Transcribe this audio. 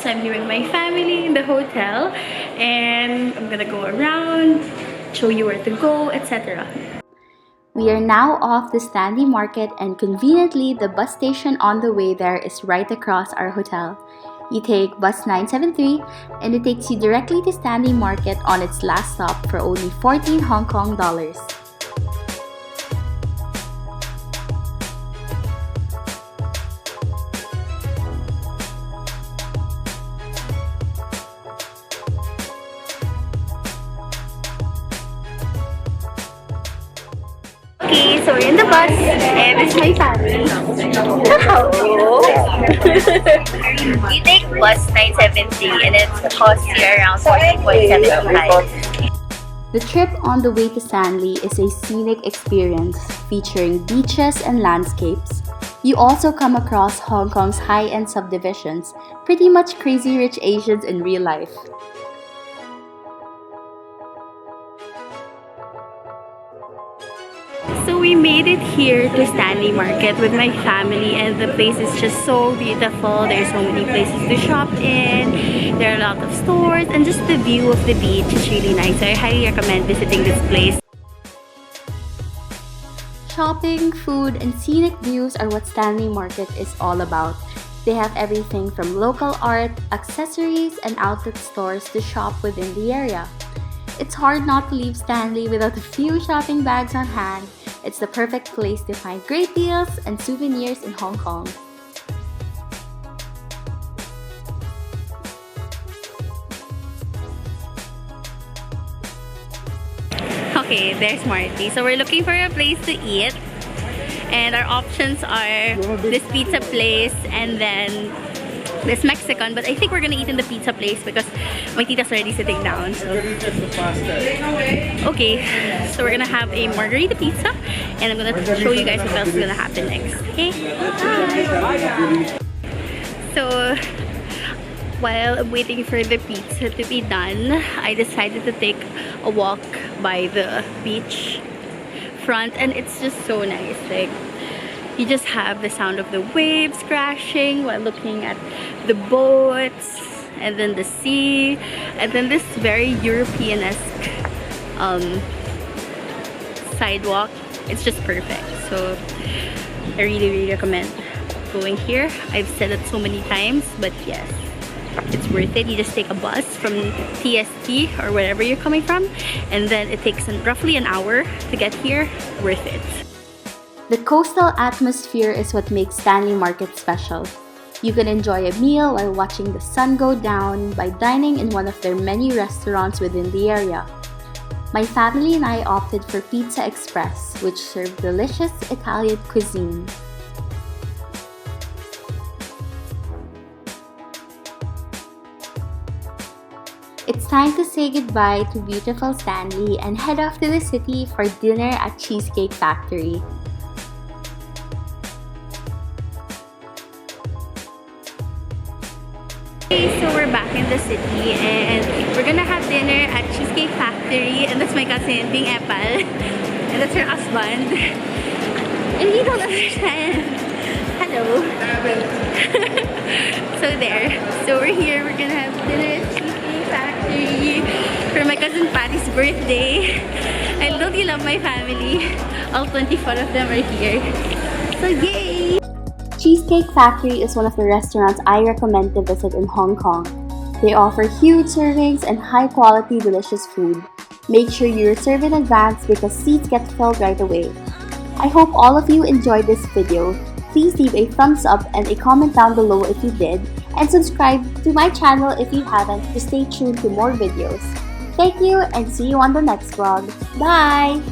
So I'm here with my family in the hotel, and I'm gonna go around, show you where to go, etc. We are now off the Stanley Market, and conveniently the bus station on the way there is right across our hotel. You take bus 973 and it takes you directly to Stanley Market on its last stop for only 14 Hong Kong dollars. Okay, so we're in the bus, and this is my family. Hello! You take bus 970 and it costs you around 14.75. The trip on the way to Stanley is a scenic experience featuring beaches and landscapes. You also come across Hong Kong's high-end subdivisions, pretty much crazy rich Asians in real life. So we made it here to Stanley Market with my family, and the place is just so beautiful. There's so many places to shop in. There are a lot of stores, and just the view of the beach is really nice. So I highly recommend visiting this place. Shopping, food, and scenic views are what Stanley Market is all about. They have everything from local art, accessories, and outlet stores to shop within the area. It's hard not to leave Stanley without a few shopping bags on hand. It's the perfect place to find great deals and souvenirs in Hong Kong. Okay, there's Marty. So we're looking for a place to eat, and our options are this pizza place and then this Mexican, but I think we're gonna eat in the pizza place because my tita's already sitting down. So. Okay, so we're gonna have a margarita pizza, and I'm gonna show you guys what else is gonna happen next. Okay, bye. So while I'm waiting for the pizza to be done, I decided to take a walk by the beach front, and it's just so nice. Like, you just have the sound of the waves crashing while looking at the boats, and then the sea, and then this very European-esque sidewalk. It's just perfect. So I really recommend going here. I've said it so many times, but yes, it's worth it. You just take a bus from TST or wherever you're coming from, and then it takes roughly an hour to get here. Worth it. The coastal atmosphere is what makes Stanley Market special. You can enjoy a meal while watching the sun go down by dining in one of their many restaurants within the area. My family and I opted for Pizza Express, which served delicious Italian cuisine. It's time to say goodbye to beautiful Stanley and head off to the city for dinner at Cheesecake Factory. So we're back in the city, and we're gonna have dinner at Cheesecake Factory, and that's my cousin being Epal, and that's her husband, and he don't understand. Hello. So there. So we're here. We're gonna have dinner at Cheesecake Factory for my cousin Patty's birthday. I don't you love my family? All 24 of them are here. So yay! Cheesecake Factory is one of the restaurants I recommend to visit in Hong Kong. They offer huge servings and high-quality delicious food. Make sure you reserve in advance because seats get filled right away. I hope all of you enjoyed this video. Please leave a thumbs up and a comment down below if you did, and subscribe to my channel if you haven't to stay tuned to more videos. Thank you, and see you on the next vlog. Bye!